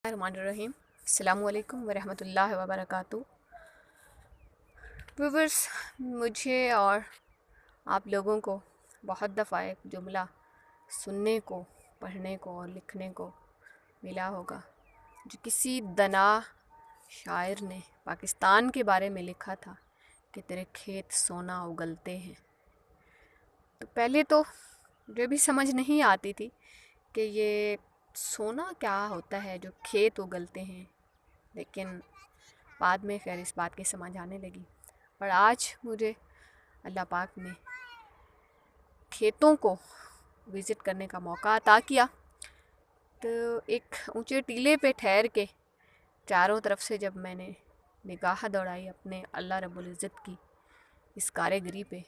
रहमान अस्सलामु अलैकुम वरहमतुल्लाहि वबरकातुहू। व्यूवर्स, मुझे और आप लोगों को बहुत दफ़ा एक जुमला सुनने को, पढ़ने को और लिखने को मिला होगा, जो किसी दना शायर ने पाकिस्तान के बारे में लिखा था कि तेरे खेत सोना उगलते हैं। तो पहले तो मुझे भी समझ नहीं आती थी कि ये सोना क्या होता है जो खेत उगलते हैं, लेकिन बाद में खैर इस बात की समझ आने लगी। और आज मुझे अल्लाह पाक ने खेतों को विज़िट करने का मौका अता किया। तो एक ऊंचे टीले पे ठहर के चारों तरफ से जब मैंने निगाह दौड़ाई अपने अल्लाह रब्बुल इज़्ज़त की इस कारीगरी पे,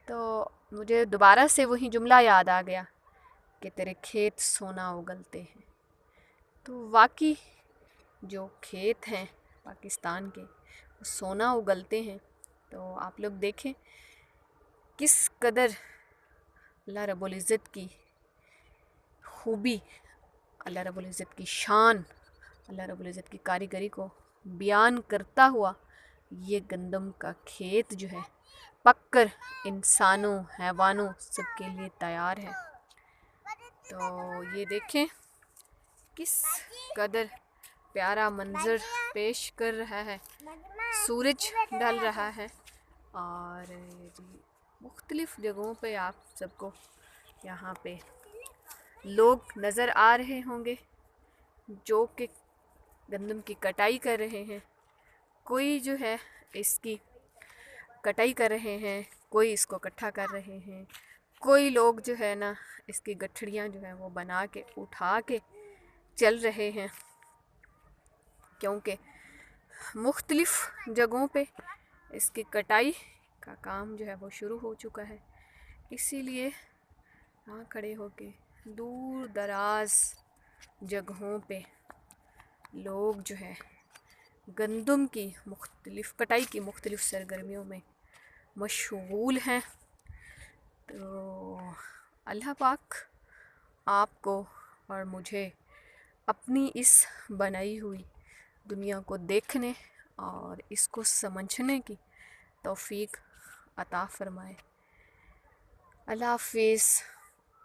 तो मुझे दोबारा से वही जुमला याद आ गया कि तेरे खेत सोना उगलते हैं। तो वाकई जो खेत हैं पाकिस्तान के वो सोना उगलते हैं। तो आप लोग देखें किस कदर अल्लाह रब्बुल इज़्ज़त की खूबी, अल्लाह रब्बुल इज़्ज़त की शान, अल्लाह रब्बुल इज़्ज़त की कारीगरी को बयान करता हुआ ये गंदम का खेत जो है पककर इंसानों, हैवानों सबके लिए तैयार है। तो ये देखें किस कदर प्यारा मंज़र पेश कर रहा है। सूरज ढल रहा है और जी मुख्तलिफ़ जगहों पे आप सबको यहाँ पे लोग नज़र आ रहे होंगे जो कि गंदम की कटाई कर रहे हैं। कोई जो है इसकी कटाई कर रहे हैं, कोई इसको इकट्ठा कर रहे हैं, कोई लोग जो है ना इसकी गठड़ियाँ जो है वो बना के उठा के चल रहे हैं, क्योंकि मुख्तलिफ़ जगहों पे इसकी कटाई का काम जो है वो शुरू हो चुका है। इसीलिए यहाँ खड़े होके दूर दराज जगहों पे लोग जो है गंदम की मुख्तलिफ़ कटाई की मुख्तलिफ़ सरगर्मियों में मशगूल हैं। तो अल्लाह पाक आपको और मुझे अपनी इस बनाई हुई दुनिया को देखने और इसको समझने की तौफीक अता फ़रमाए। अल्लाह हाफ़िज़।